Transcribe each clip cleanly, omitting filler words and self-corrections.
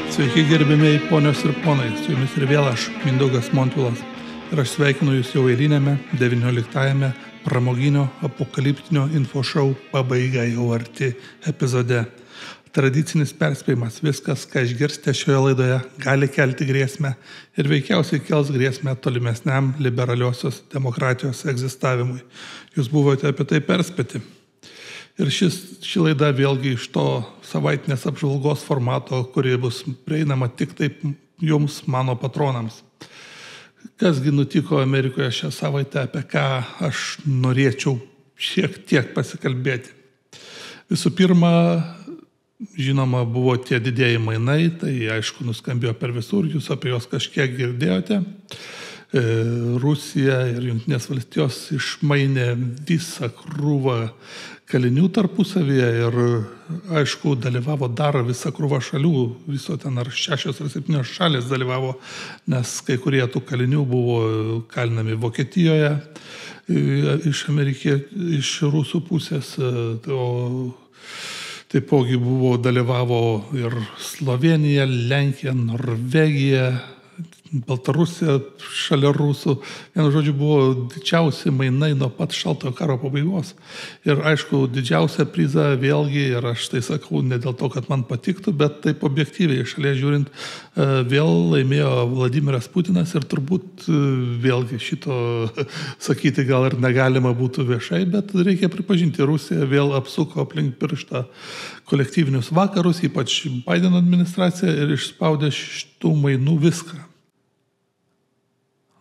Sveiki gerbėmiai ponios ir ponai, su jumis ir vėl aš, Mindaugas Montvilas. Ir aš sveikinu jūs jau eilinėme 19-ame pramoginio apokaliptinio infošou pabaiga jau arti epizode. Tradicinis perspėjimas, viskas, ką išgirsite šioje laidoje, gali kelti grėsmę ir veikiausiai kels grėsmę tolimesniam liberaliosios demokratijos egzistavimui. Jūs buvote apie tai perspėti. Ir ši laida vėlgi iš to savaitinės apžvalgos formato, kuri bus prieinama tik taip jums, mano patronams. Kasgi nutiko Amerikoje šią savaitę, apie ką aš norėčiau šiek tiek pasikalbėti. Visų pirma, žinoma, buvo tie didieji mainai, tai aišku nuskambėjo per visur, jūs apie juos kažkiek girdėjote. Rusija ir Jungtinės valstijos išmainė visą krūvą kalinių tarpusavyje ir, aišku, dalyvavo dar visą krūvą šalių, viso ten ar 6 ar 7 šalės dalyvavo, nes kai kurie tų kalinių buvo kalinami Vokietijoje iš rusų pusės, o taipogi dalyvavo ir Slovėnija, Lenkija, Norvegija, Baltarusija šalia rusų. Vienu žodžiu, buvo didžiausi mainai nuo pat šaltojo karo pabaigos. Ir aišku, didžiausią prizą vėlgi, ir aš tai sakau ne dėl to, kad man patiktų, bet taip objektyviai šalia žiūrint, vėl laimėjo Vladimiras Putinas ir turbūt vėlgi šito sakyti gal ir negalima būtų viešai, bet reikia pripažinti, Rusija vėl apsuko aplink pirštą kolektyvinius vakarus, ypač Bideno administracija, ir išspaudė šitų mainų viską.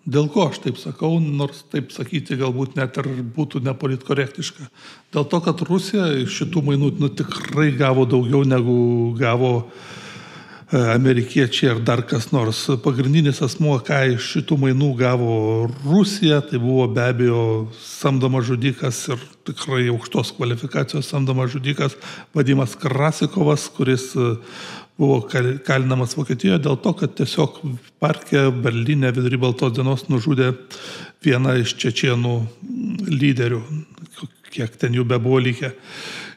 Dėl ko aš taip sakau, nors taip sakyti galbūt net ir būtų nepolitkorektiška. Dėl to, kad Rusija iš šitų mainų tikrai gavo daugiau negu gavo amerikiečiai ar dar kas nors. Pagrindinis asmuo, ką iš šitų mainų gavo Rusija, tai buvo be abejo samdomas žudikas ir tikrai aukštos kvalifikacijos samdomas žudikas Vadimas Krasikovas, kuris buvo kalinamas Vokietijoje dėl to, kad tiesiog parke Berlyne vidury baltos dienos nužudė vieną iš čečėnų lyderių, kiek ten jų bebuvo likę.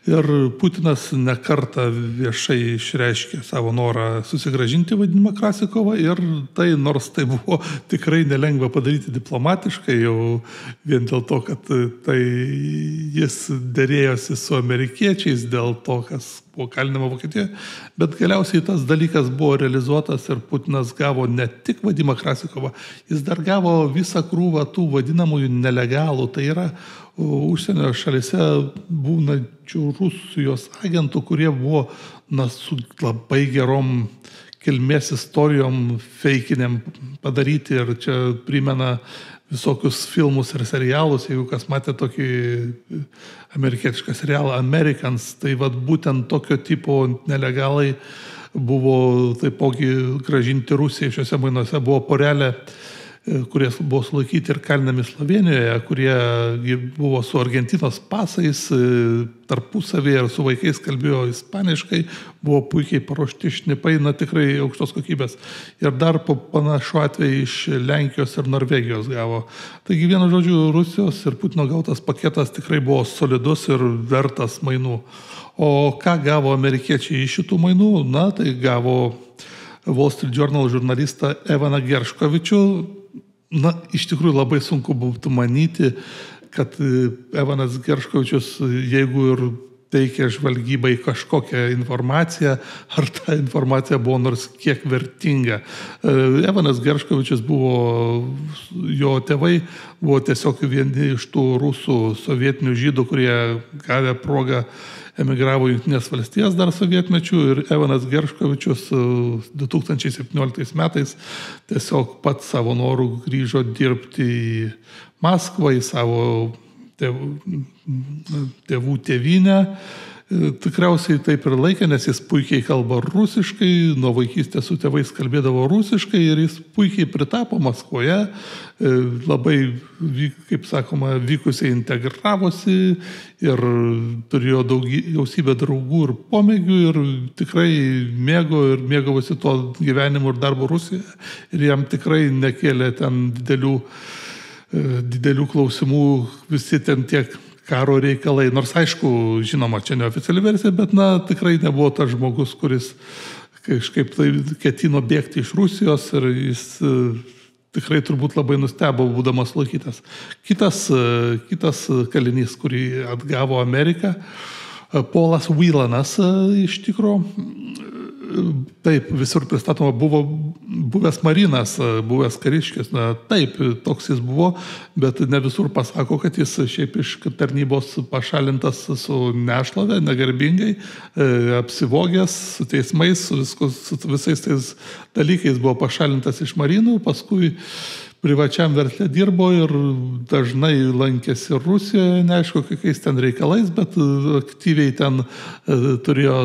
Ir Putinas nekartą viešai išreiškė savo norą susigrąžinti Vadimą Krasikovą ir tai, nors tai buvo tikrai nelengva padaryti diplomatiškai, jau vien dėl to, kad tai jis derėjosi su amerikiečiais dėl to, kas buvo kalinama Vokietijoje, bet galiausiai tas dalykas buvo realizuotas ir Putinas gavo ne tik Vadimą Krasikovą, jis dar gavo visą krūvą tų vadinamųjų nelegalų, tai yra užsienio šalyse būnančių Rusijos agentų, kurie buvo su labai gerom kilmės istorijom feikiniam padaryti ir čia primena visokius filmus ir serialus, jeigu kas matė tokį amerikietišką serialą Americans, tai būtent tokio tipo nelegalai buvo taipogi grąžinti Rusijai. Šiuose mainuose buvo porelė, kurie buvo sulaikyti ir kalinami Slovėnijoje, kurie buvo su Argentinos pasais, tarpusavėje ir su vaikais kalbėjo ispaniškai, buvo puikiai paruošti šnipai, tikrai aukštos kokybės. Ir dar po panašų atveju iš Lenkijos ir Norvegijos gavo. Taigi, vienu žodžiu, Rusijos ir Putino gautas paketas tikrai buvo solidus ir vertas mainų. O ką gavo amerikiečiai iš šitų mainų? Tai gavo Wall Street Journal žurnalistą Evaną Gerškovičių. Iš tikrųjų labai sunku būtų manyti, kad Evanas Gerškovičius, jeigu ir teikė žvalgybai kažkokią informaciją, ar ta informacija buvo nors kiek vertinga. Evanas Gerškovičius jo tėvai buvo tiesiog vieni iš tų rusų sovietinių žydų, kurie gavę progą emigravo į Jungtines valstijas dar sovietmečių ir Evanas Gerškovičius 2017 metais tiesiog pats savo norų grįžo dirbti į Maskvą, į savo tėvų tėvynę. Tikriausiai taip ir laikė, nes jis puikiai kalba rusiškai, nuo vaikystės su tėvais kalbėdavo rusiškai ir jis puikiai pritapo Maskvoje, labai, kaip sakoma, vykusiai integravosi ir turėjo gausybę draugų ir pomėgių ir tikrai mėgavosi to gyvenimu ir darbo Rusijoje ir jam tikrai nekėlė ten didelių klausimų visi ten tiek karo reikalai. Nors aišku, žinoma, čia neoficiali versija, bet tikrai nebuvo tas žmogus, kuris kažkaip tai ketino bėgti iš Rusijos ir jis tikrai turbūt labai nustebo, būdamas sulaikytas. Kitas kalinys, kurį atgavo Amerika, Polas Whelanas iš tikro, taip, visur pristatoma, buvo buvęs marinas, buvęs kariškis, taip, toks jis buvo, bet ne visur pasako, kad jis šiaip iš tarnybos pašalintas su nešlove, negarbingai, apsivogęs, su teismais, su visais tais dalykais buvo pašalintas iš marinų, paskui privačiam versle dirbo ir dažnai lankėsi Rusijoje, neaišku, kokiais ten reikalais, bet aktyviai ten turėjo,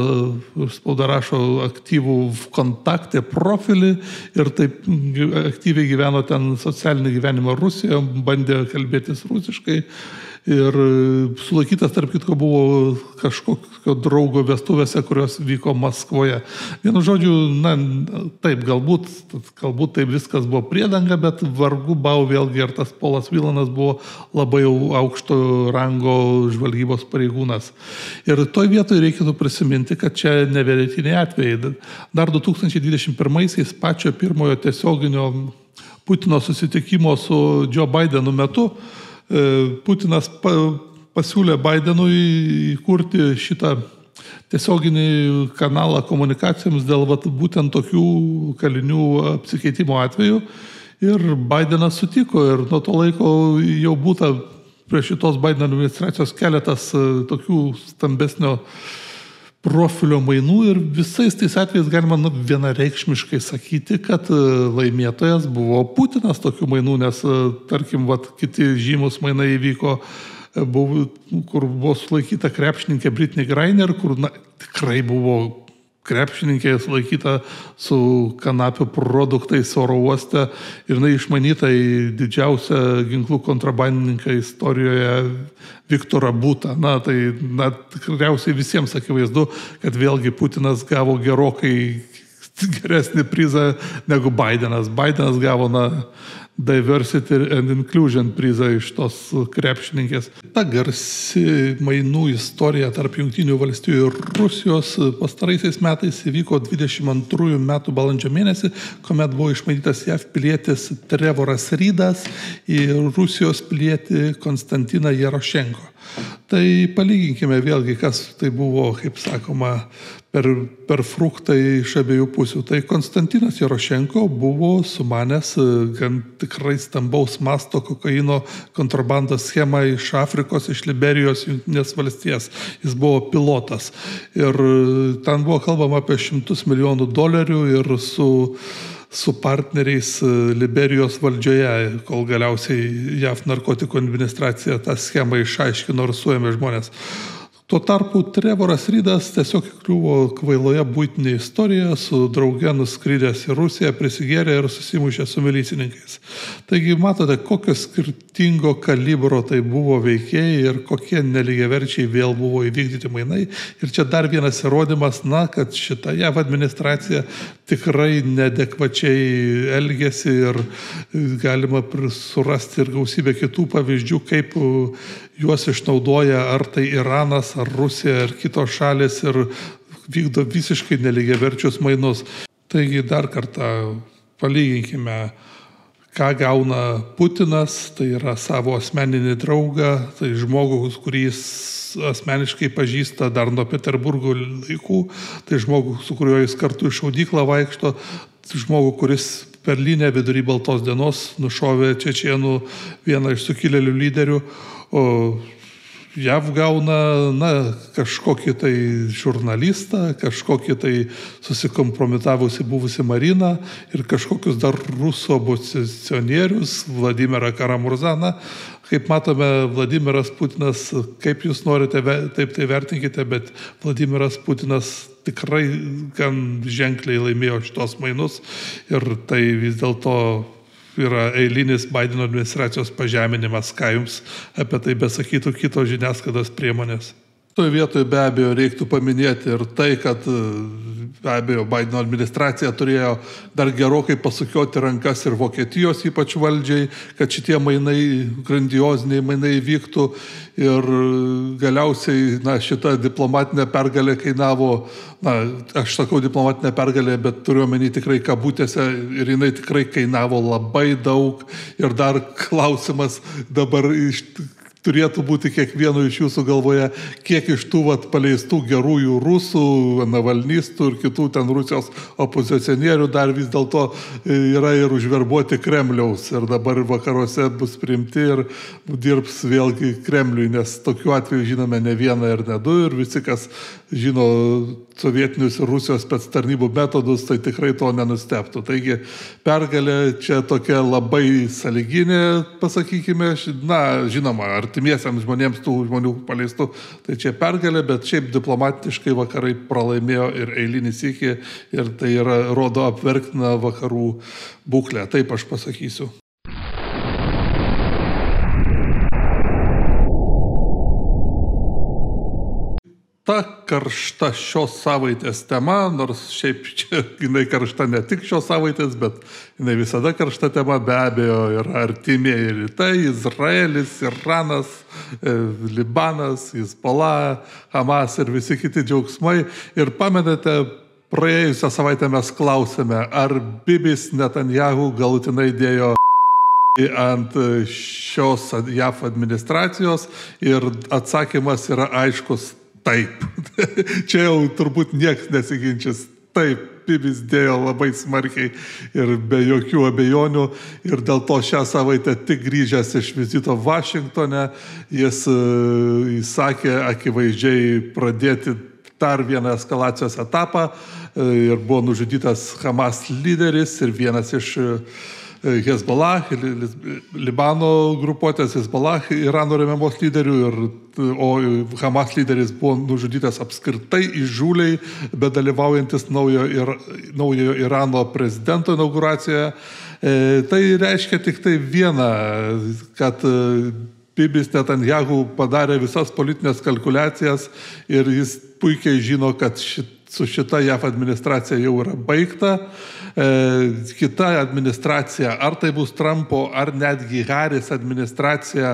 spauda rašo, aktyvų kontaktę profilį ir taip aktyviai gyveno ten socialinį gyvenimą Rusijoje, bandė kalbėtis rusiškai. Ir sulaikytas, tarp kitko, buvo kažkokio draugo vestuvėse, kurios vyko Maskvoje. Vienu žodžiu, taip, galbūt taip viskas buvo priedanga, bet vargu bau vėlgi ir tas Polas Whelanas buvo labai aukšto rango žvalgybos pareigūnas. Ir toj vietoje reikėtų prisiminti, kad čia nevieretiniai atvejai. Dar 2021-aisiais pačio pirmojo tiesioginio Putino susitikimo su Joe Bidenu metu Putinas pasiūlė Bidenui įkurti šitą tiesioginį kanalą komunikacijoms dėl būtent tokių kalinių apsikeitimo atvejų ir Bidenas sutiko ir nuo to laiko jau būta prie šitos Bideno administracijos keletas tokių stambesnio profilio mainų ir visais tais atvejais galima vienareikšmiškai sakyti, kad laimėtojas buvo Putinas tokių mainų, nes tarkim, kiti žymus mainai įvyko, kur buvo sulaikyta krepšininkė Brittney Griner, kur tikrai buvo krepšininkė sulaikyta su kanapių produktais oro uoste ir išmanyta į didžiausią ginklų kontrabandininką istorijoje Viktorą Butą. Tikriausiai visiems akivaizdu, kad vėlgi Putinas gavo gerokai geresnį prizą negu Bidenas. Bidenas gavo Diversity and Inclusion prizą iš tos krepšininkės. Ta garsi mainų istorija tarp Jungtinių valstijų ir Rusijos pastaraisiais metais įvyko 22 metų balandžio mėnesį, kuomet buvo išmainytas JAV pilietis Trevoras Reedas į Rusijos pilietį Konstantiną Jarošenko. Tai palyginkime vėlgi, kas tai buvo, kaip sakoma, per fruktai iš abiejų pusių. Tai Konstantinas Jarošenko buvo sumanęs gan tikrai stambaus masto kokaino kontrabandos schemą iš Afrikos, iš Liberijos, Jungtinės valstijas. Jis buvo pilotas. Ir ten buvo kalbama apie $100 milijonų ir su partneriais Liberijos valdžioje, kol galiausiai JAV narkotikų administracija tą schemą išaiškino ir suėmė žmonės. Tuo tarpu Trevoras Reedas tiesiog kliuvo kvailoje buitinė istorija, su drauge nuskridęs į Rusiją, prisigėrė ir susimušė su milicininkais. Taigi matote, kokio skirtingo kalibro tai buvo veikėjai ir kokie nelygiaverčiai vėl buvo įvykdyti mainai. Ir čia dar vienas įrodymas, kad šita JAV administracija tikrai neadekvačiai elgėsi ir galima surasti ir gausybę kitų pavyzdžių, kaip juos išnaudoja ar tai Iranas, ar Rusija, ar kitos šalis ir vykdo visiškai nelygiaverčius mainus. Taigi dar kartą palyginkime, ką gauna Putinas, tai yra savo asmeninį draugą, tai žmogus, kurį jis asmeniškai pažįsta dar nuo Peterburgo laikų, tai žmogus, su kuriuo jis kartu į šaudyklą vaikšto, žmogus, kuris Berlyne vidury baltos dienos nušovė čečėnų vieną iš sukilėlių lyderių, o JAV gauna kažkokį tai žurnalistą, kažkokį tai susikompromitavusi buvusi Mariną ir kažkokius dar rusų opozicionierius, Vladimirą Karamurzaną. Kaip matome, Vladimiras Putinas, kaip jūs norite, taip tai vertinkite, bet Vladimiras Putinas tikrai gan ženkliai laimėjo šitos mainus ir tai vis dėlto yra eilinis Bideno administracijos pažeminimas, ką jums apie tai besakytų kitos žiniasklaidos priemonės. Toje vietoje be abejo reiktų paminėti ir tai, kad be abejo, Bideno administracija turėjo dar gerokai pasukioti rankas ir Vokietijos ypač valdžiai, kad šitie mainai, grandioziniai mainai vyktų ir galiausiai šita diplomatinė pergalė kainavo, aš sakau diplomatinė pergalė, bet turiu omeny tikrai kabutėse ir jinai tikrai kainavo labai daug ir dar klausimas dabar turėtų būti kiekvieno iš jūsų galvoje, kiek iš tų paleistų gerųjų rusų, navalnistų ir kitų ten Rusijos opozicionierių dar vis dėlto yra ir užverbuoti Kremliaus ir dabar vakaruose bus priimti ir dirbs vėlgi Kremliui, nes tokiu atveju žinome ne vieną ir ne du ir visi, kas žino sovietinius ir Rusijos spectarnybų metodus, tai tikrai to nenustebtų. Taigi pergalė čia tokia labai sąlyginė, pasakykime, žinoma, artimiesiams žmonėms tų žmonių paleistų, tai čia pergalė, bet šiaip diplomatiškai vakarai pralaimėjo ir eilinį sykį ir tai rodo apverktiną vakarų būklę, taip aš pasakysiu. Ta karšta šios savaitės tema, nors šiaip čia jinai karšta ne tik šios savaitės, bet jinai visada karšta tema, be abejo, yra artimieji rytai, Izraelis, Iranas, Libanas, Hezbollah, Hamas ir visi kiti džiaugsmai. Ir pamenate, praėjusią savaitę mes klausėme, ar Bibis Netanyahu galutinai dėjo ant šios JAF administracijos ir atsakymas yra aiškus. Taip. Čia jau turbūt nieks nesiginčys. Taip, Bibis dėjo labai smarkiai ir be jokių abejonių. Ir dėl to šią savaitę tik grįžęs iš vizito Vašingtone, jis įsakė akivaizdžiai pradėti dar vieną eskalacijos etapą ir buvo nužudytas Hamas lyderis ir vienas iš Hezbollah, Libano grupuotės Hezbollah, Irano remiamos lyderių, o Hamas lyderis buvo nužudytas apskritai įžūliai, bet dalyvaujantis naujojo Irano prezidento inauguracijoje. Tai reiškia tik tai vieną, kad Bibis Netanyahu padarė visas politinės kalkuliacijas ir jis puikiai žino, kad su šita JAF administracija jau yra baigta. Kita administracija, ar tai bus Trumpo, ar netgi Harris administracija,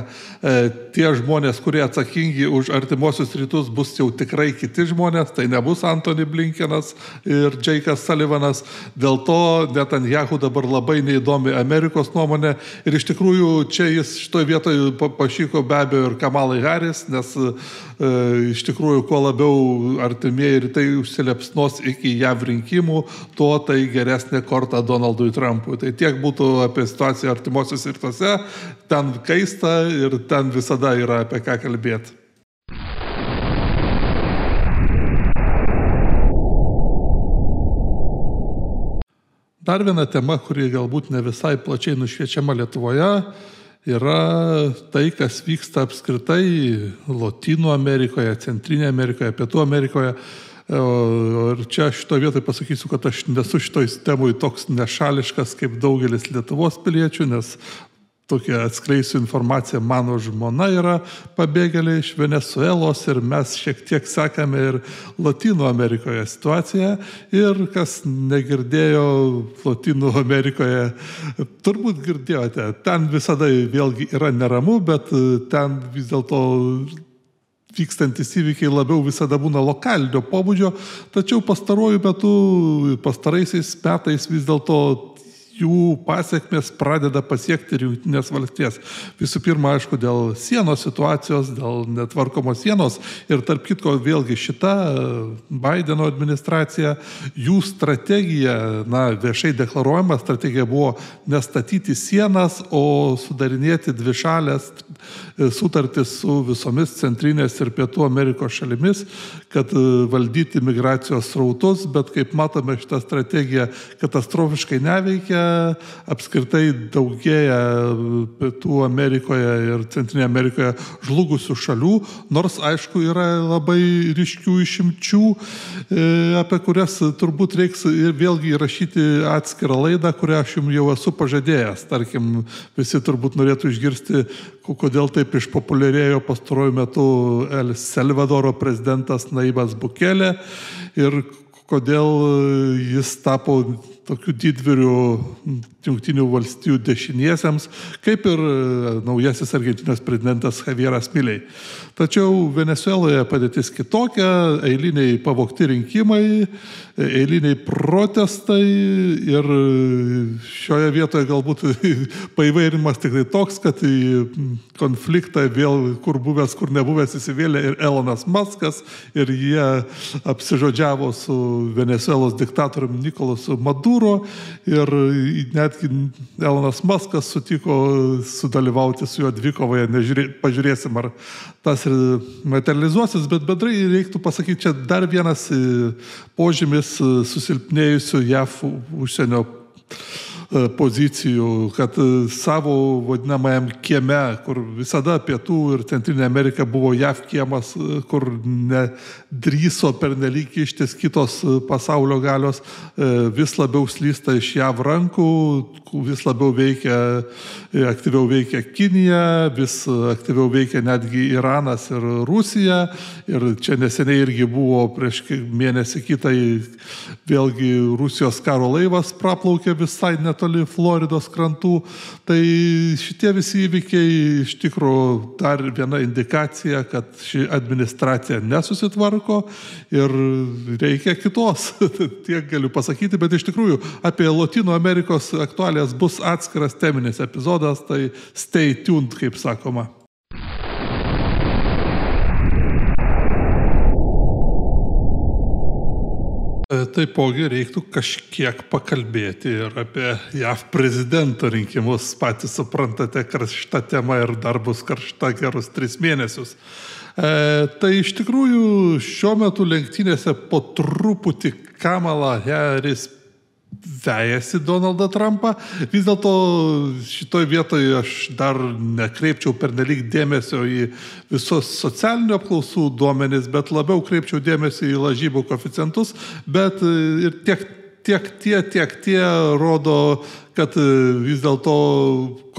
tie žmonės, kurie atsakingi už artimuosius rytus, bus jau tikrai kiti žmonės, tai nebus Antony Blinkenas ir Jake'as Sullivanas. Dėl to Netanyahu dabar labai neįdomi Amerikos nuomonė ir iš tikrųjų čia jis šitoje vietoje pašyko be abejo ir Kamalai Harris, nes iš tikrųjų kuo labiau artimieji rytai užsilepsnos iki JAV rinkimų, tuo tai geresnė korta Donaldui Trumpui. Tai tiek būtų apie situaciją artimuosiuose rytuose, ten kaista ir ten visada yra apie ką kalbėti. Dar viena tema, kuri galbūt ne visai plačiai nušviečiama Lietuvoje, yra tai, kas vyksta apskritai Lotynų Amerikoje, Centrinėje Amerikoje, Pietų Amerikoje. Ir čia šitoje vietoje pasakysiu, kad aš nesu šitoj temui toks nešališkas kaip daugelis Lietuvos piliečių, nes tokia atskleisiu informaciją, mano žmona yra pabėgėlė iš Venezuelos ir mes šiek tiek sekame ir Lotynų Amerikoje situaciją ir kas negirdėjo Lotynų Amerikoje, turbūt girdėjote, ten visada vėlgi yra neramu, bet ten vis dėlto vykstantis įvykiai labiau visada būna lokalinio pobūdžio, tačiau pastaraisiais metais vis dėlto jų pasiekmės pradeda pasiekti ir Jungtinės valstijas. Visų pirma, aišku, dėl sienos situacijos, dėl netvarkomos sienos ir tarp kitko vėlgi šita Bideno administracija, jų strategija, viešai deklaruojama strategija buvo nestatyti sienas, o sudarinėti dvišalės sutartis su visomis Centrinės ir Pietų Amerikos šalimis, kad valdyti migracijos srautus, bet kaip matome, šita strategija katastrofiškai neveikia, apskritai daugėja Pietų Amerikoje ir Centrinėje Amerikoje žlugusių šalių, nors aišku yra labai ryškių išimčių, apie kurias turbūt reiks ir vėlgi įrašyti atskirą laidą, kurią aš jums jau esu pažadėjęs. Tarkim, visi turbūt norėtų išgirsti, kodėl taip išpopuliarėjo pastaruoju metu El Salvadoro prezidentas Naibas Bukele ir kodėl jis tapo tokių didvyrių Jungtinių valstijų dešiniesiems, kaip ir naujasis Argentinos prezidentas Javieras Milei. Tačiau Venezueloje padėtis kitokia, eiliniai pavogti rinkimai, eiliniai protestai ir šioje vietoje galbūt paįvairimas tik tai toks, kad į konfliktą vėl kur buvęs, kur nebuvęs įsivėlė ir Elonas Muskas ir jie apsižodžiavo su Venezuelos diktatoriumi Nikolasu Maduro ir netgi Elonas Muskas sutiko sudalyvauti su juo dvikovoje, pažiūrėsim, ar tas ir materializuosis, bet bendrai reiktų pasakyti, čia dar vienas požymis susilpnėjusių JAV užsienio pozicijų, kad savo vadinamajam kieme, kur visada Pietų ir Centrinė Amerika buvo JAV kiemas, kur nedrįso pernelyg kištis kitos pasaulio galios, vis labiau slysta iš JAV rankų, vis labiau aktyviau veikia Kinija, vis aktyviau veikia netgi Iranas ir Rusija. Ir čia neseniai irgi buvo prieš mėnesį kitai vėlgi Rusijos karo laivas praplaukė visai netoli Floridos krantų. Tai šitie visi įvykiai iš tikrųjų dar viena indikacija, kad ši administracija nesusitvarko ir reikia kitos. Tiek galiu pasakyti, bet iš tikrųjų apie Lotynų Amerikos aktualijas bus atskiras teminis epizodas, tai stay tuned, kaip sakoma. Taipogi reiktų kažkiek pakalbėti ir apie JAV prezidento rinkimus. Patys suprantate, karšta tema ir dar bus karšta gerus 3 mėnesius. Tai iš tikrųjų šiuo metu lenktynėse po truputį Kamala Harris vejasi Donaldą Trumpą. Vis dėlto šitoj vietoje aš dar nekreipčiau pernelyg dėmesio į visos socialinių apklausų duomenis, bet labiau kreipčiau dėmesio į lažybų koeficientus, bet ir tiek tie rodo, kad vis dėlto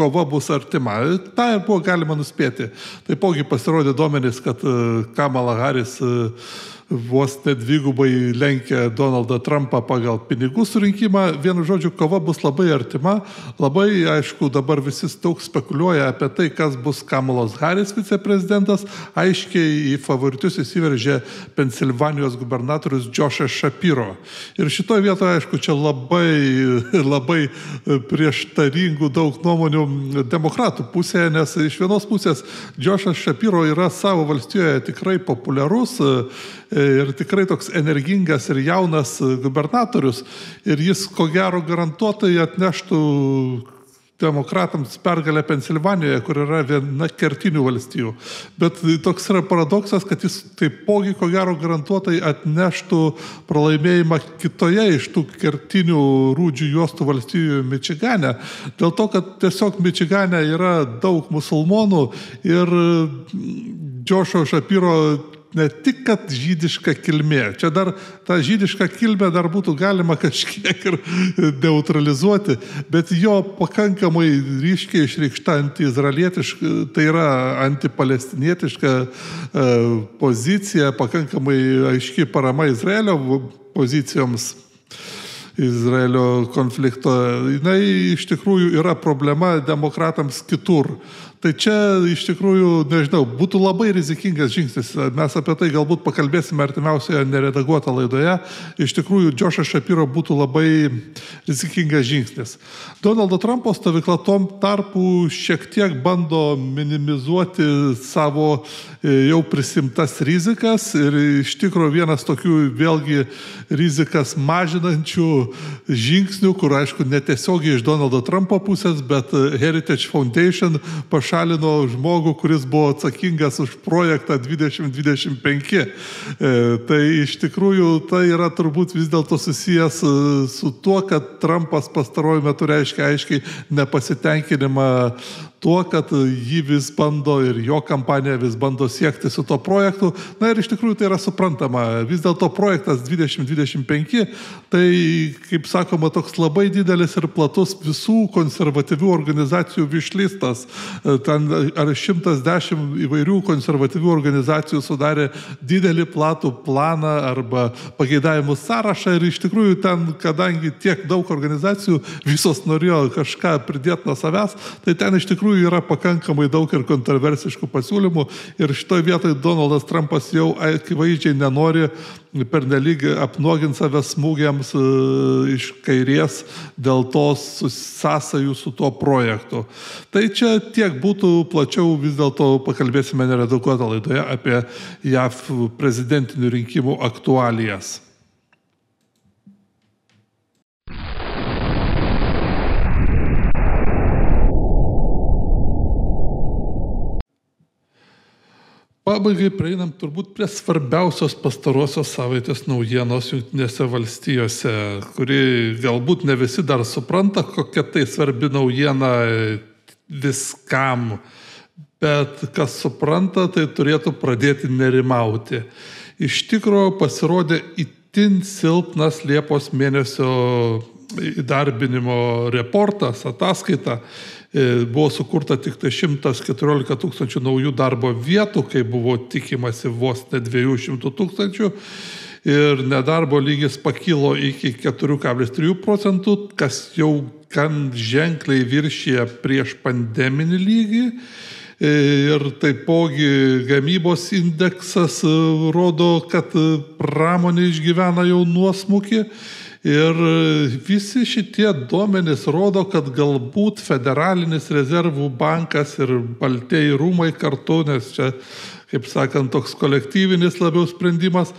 kova bus artima. Ta ir buvo galima nuspėti. Taipogi pasirodė duomenis, kad Kamala Harris vos net dvigubai lenkia Donaldą Trumpą pagal pinigų surinkimą. Vienu žodžiu, kova bus labai artima. Labai, aišku, dabar visi daug spekuliuoja apie tai, kas bus Kamalos Harris viceprezidentas. Aiškiai į favoritus įsiveržė Pensilvanijos gubernatorius Joshas Shapiro. Ir šitoje vietoje, aišku, čia labai prieštaringų daug nuomonių demokratų pusėje, nes iš vienos pusės Joshas Shapiro yra savo valstijoje tikrai populiarus ir tikrai toks energingas ir jaunas gubernatorius, ir jis ko gero garantuotai atneštų demokratams pergalę Pensilvanijoje, kur yra viena kertinių valstijų. Bet toks yra paradoksas, kad jis taipogi ko gero garantuotai atneštų pralaimėjimą kitoje iš tų kertinių rūdžių juostų valstijų Mičigane. Dėl to, kad tiesiog Mičigane yra daug musulmonų ir Joshua Shapiro ne tik, kad žydiška kilmė. Čia dar tą žydišką kilmę dar būtų galima kažkiek ir neutralizuoti, bet jo pakankamai ryškiai išreikšta antiizraelietiška, tai yra antipalestinietiška pozicija, pakankamai aiški parama Izraelio pozicijoms Izraelio konflikto. Jinai iš tikrųjų yra problema demokratams kitur. Tai čia iš tikrųjų, nežinau, būtų labai rizikingas žingsnis. Mes apie tai galbūt pakalbėsime artimiausioje neredaguotą laidoje. Iš tikrųjų, Joshas Shapiro būtų labai rizikingas žingsnis. Donaldo Trumpo stovykla tom tarpu šiek tiek bando minimizuoti savo jau prisimtas rizikas ir iš tikrųjų vienas tokių vėlgi rizikas mažinančių žingsnių, kur aišku netiesiogiai iš Donaldo Trumpo pusės, bet Heritage Foundation pašalino žmogų, kuris buvo atsakingas už projektą 2025. Tai iš tikrųjų tai yra turbūt vis dėlto susijęs su tuo, kad Trumpas pastaruoju metu reiškia aiškiai nepasitenkinimą tuo, kad jį vis bando ir jo kampanija vis bando siekti su to projektu. Na ir iš tikrųjų tai yra suprantama. Vis dėlto projektas 2025, tai, kaip sakoma, toks labai didelis ir platus visų konservatyvių organizacijų višlistas. Ten ar 110 įvairių konservatyvių organizacijų sudarė didelį platų planą arba pageidavimų sąrašą ir iš tikrųjų ten, kadangi tiek daug organizacijų, visos norėjo kažką pridėti nuo savęs, tai ten iš tikrųjų yra pakankamai daug ir kontroversiškų pasiūlymų ir šitoje vietoje Donaldas Trumpas jau akivaizdžiai nenori pernelyg apnuoginti save smūgiams iš kairės dėl tos sąsajų su tuo projektu. Tai čia tiek būtų, plačiau vis dėlto pakalbėsime neredaguotą laidoje apie JAV prezidentinių rinkimų aktualijas. Pabaigai prieinam turbūt prie svarbiausios pastarosios savaitės naujienos Jungtinėse valstijose, kuri galbūt ne visi dar supranta, kokia tai svarbi naujiena viskam, bet kas supranta, tai turėtų pradėti nerimauti. Iš tikrųjų pasirodė itin silpnas Liepos mėnesio įdarbinimo reportas, ataskaita. Buvo sukurta tik 114 tūkstančių naujų darbo vietų, kai buvo tikimasi vos ne 200 tūkstančių ir nedarbo lygis pakilo iki 4,3%, kas jau gan ženkliai viršyje prieš pandeminį lygį. Ir taipogi gamybos indeksas rodo, kad pramonė išgyvena jau nuosmukį. Ir visi šitie duomenys rodo, kad galbūt Federalinis rezervų bankas ir Baltieji rūmai kartu, nes čia, kaip sakant, toks kolektyvinis labiau sprendimas,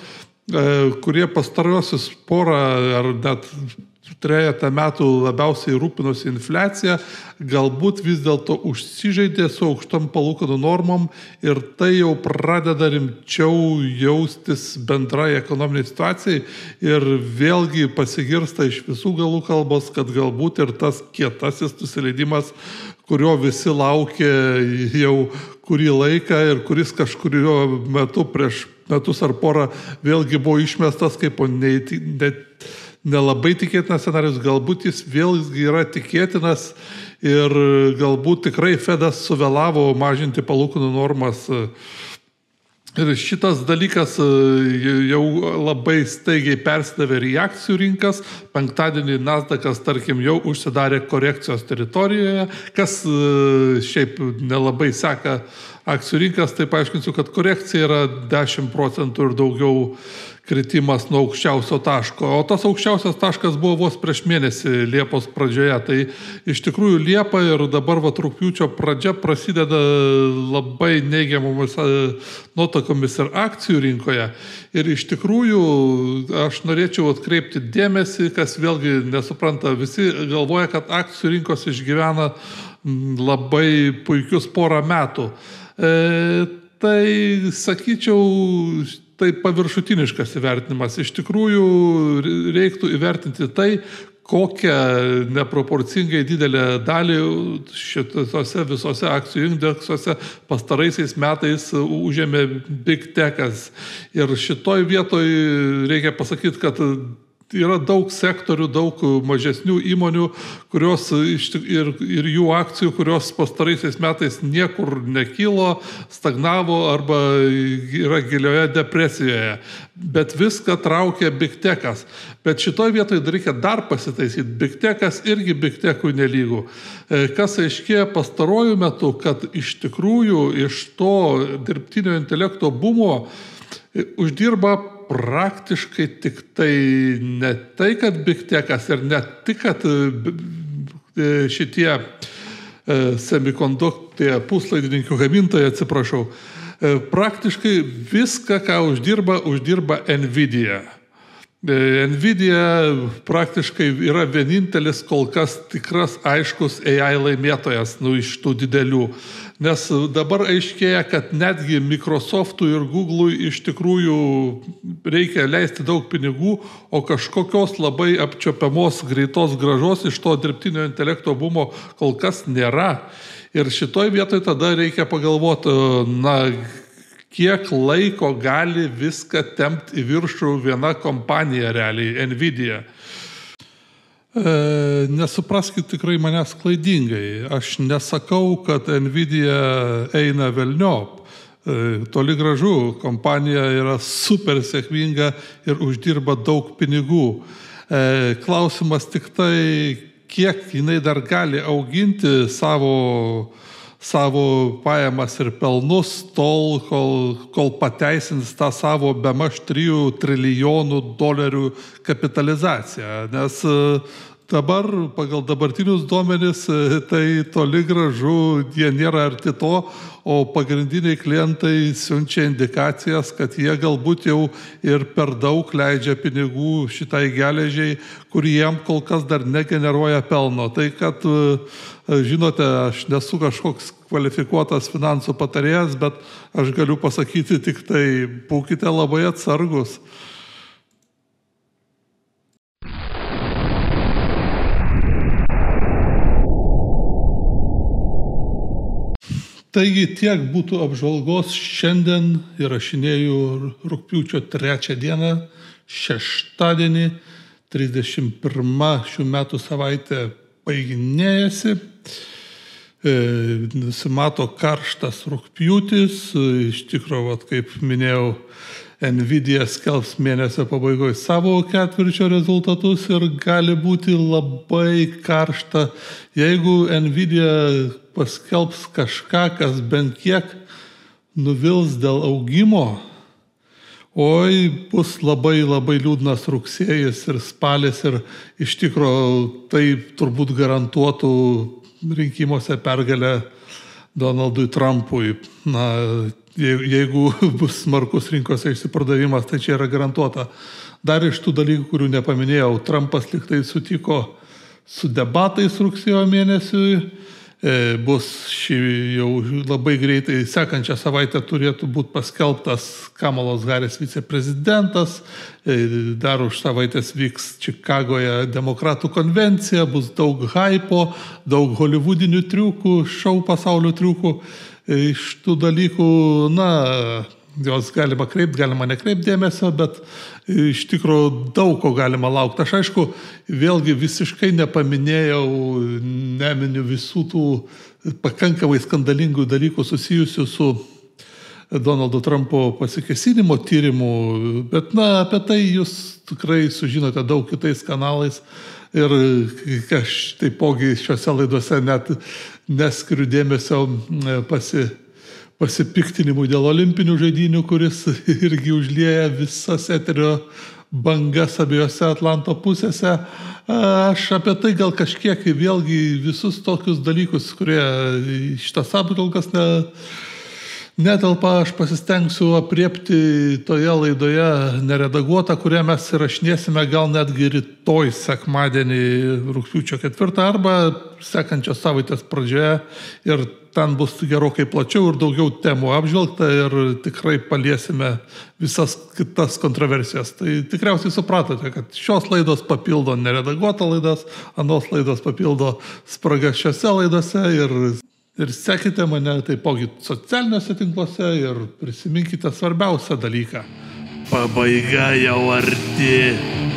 kurie pastarosius porą ar net 3 metų labiausiai rūpinosi infliacija, galbūt vis dėlto užsižaidė su aukštom palūkanų normom ir tai jau pradeda rimčiau jaustis bendrai ekonominiai situacijai ir vėlgi pasigirsta iš visų galų kalbos, kad galbūt ir tas kietasis nusileidimas, kurio visi laukė jau kurį laiką ir kuris kažkurio metu prieš metus ar porą vėlgi buvo išmestas kaip nelabai tikėtinas scenarius, galbūt jis vėlgi yra tikėtinas ir galbūt tikrai Fedas suvėlavo mažinti palūkanų normas. Ir šitas dalykas jau labai staigiai persidavė ir į akcijų rinkas. Penktadienį Nasdaqas, tarkim, jau užsidarė korekcijos teritorijoje, kas šiaip nelabai seka akcijų rinkas, tai paaiškinsiu, kad korekcija yra 10% ir daugiau kritimas nuo aukščiausio taško. O tas aukščiausias taškas buvo vos prieš mėnesį Liepos pradžioje. Tai iš tikrųjų Liepa ir dabar rugpjūčio pradžia prasideda labai neigiamomis nuotaikomis ir akcijų rinkoje. Ir iš tikrųjų aš norėčiau atkreipti dėmesį, kas vėlgi nesupranta, visi galvoja, kad akcijų rinkos išgyvena labai puikius porą metų. Tai sakyčiau, tai paviršutiniškas įvertinimas. Iš tikrųjų reiktų įvertinti tai, kokią neproporcingai didelę dalį šitose visose akcijų indeksuose pastaraisiais metais užėmė Big Techas. Ir šitoj vietoj reikia pasakyti, kad yra daug sektorių, daug mažesnių įmonių, kurios ir jų akcijų, kurios pastaraisiais metais niekur nekilo, stagnavo arba yra gilioje depresijoje. Bet viską traukia Big Techas. Bet šitoj vietoj reikia dar pasitaisyti. Big Techas irgi Big Techui nelygų. Kas aiškėja pastarojų metų, kad iš tikrųjų iš to dirbtinio intelekto bumo uždirba praktiškai tik tai ne tai, kad Big Techas ir ne tik, kad šitie semikonduktai puslaidininkių gamintojai, atsiprašau, praktiškai viską, ką uždirba Nvidia. Nvidia praktiškai yra vienintelis kol kas tikras aiškus AI laimėtojas iš tų didelių. Nes dabar aiškėja, kad netgi Microsoft'ui ir Google'ui iš tikrųjų reikia leisti daug pinigų, o kažkokios labai apčiopiamos greitos grąžos iš to dirbtinio intelekto bumo kol kas nėra. Ir šitoj vietoj tada reikia pagalvoti, kiek laiko gali viską tempti į viršų viena kompanija realiai, Nvidia. Nesupraskit tikrai manęs klaidingai. Aš nesakau, kad Nvidia eina velniop. Toli gražu, kompanija yra super sėkminga ir uždirba daug pinigų. Klausimas tik tai, kiek jinai dar gali auginti savo pajamas ir pelnus tol, kol pateisins tą savo bemaž 3 trilijonų dolerių kapitalizaciją. Nes dabar, pagal dabartinius duomenis, tai toli gražu jie nėra arti to, o pagrindiniai klientai siunčia indikacijas, kad jie galbūt jau ir per daug leidžia pinigų šitai geležiai, kur jiem kol kas dar negeneruoja pelno. Tai kad, žinote, aš nesu kažkoks kvalifikuotas finansų patarėjas, bet aš galiu pasakyti tik tai, būkite labai atsargus. Taigi tiek būtų apžvalgos šiandien, įrašinėju rugpjūčio 3 dieną, šeštadienį, 31 šių metų savaitė baiginėjasi. Nusimato karštas rugpjūtis, iš tikrųjų, kaip minėjau, Nvidia skelbs mėnesio pabaigoje savo ketvirčio rezultatus ir gali būti labai karšta, jeigu Nvidia paskelbs kažką, kas bent kiek nuvils dėl augimo. Oi, bus labai liūdnas rugsėjis ir spalis ir iš tikrųjų tai turbūt garantuotų rinkimuose pergalę Donaldui Trumpui. Jeigu bus smarkus rinkose išsipardavimas, tai čia yra garantuota. Dar iš tų dalykų, kurių nepaminėjau, Trumpas liktai sutiko su debatais rugsėjo mėnesiui. Bus jau labai greitai sekančią savaitę turėtų būti paskelbtas Kamalos Haris viceprezidentas. Dar už savaitės vyks Čikagoje demokratų konvencija, bus daug hypo, daug holivudinių triukų, šou pasaulio triukų. Iš tų dalykų, jos galima kreipti, galima nekreipti dėmesio, bet iš tikrųjų daug ko galima laukti. Aš aišku, vėlgi visiškai nepaminėjau, neminiu visų tų pakankamai skandalingų dalykų susijusių su Donaldo Trumpo pasikėsinimo tyrimu, bet apie tai jūs tikrai sužinote daug kitais kanalais ir aš taipogi šiuose laidose net neskiriu dėmesio pasipiktinimų dėl olimpinių žaidynių, kuris irgi užlieja visas eterio bangas abiejose Atlanto pusėse. Aš apie tai gal kažkiek vėlgi visus tokius dalykus, kurie šitas apžvalgas netelpa, aš pasistengsiu apriepti toje laidoje neredaguotą, kurią mes įrašinėsime gal netgi rytoj sekmadienį rugpjūčio 4 arba sekančios savaitės pradžioje ir ten bus gerokai plačiau ir daugiau temų apžvelgta ir tikrai paliesime visas kitas kontroversijas. Tai tikriausiai supratote, kad šios laidos papildo neredaguotą laidas, anos laidos papildo spragas šiose laidose ir sekite mane taipogi socialiniuose tinkluose ir prisiminkite svarbiausią dalyką. Pabaiga jau arti.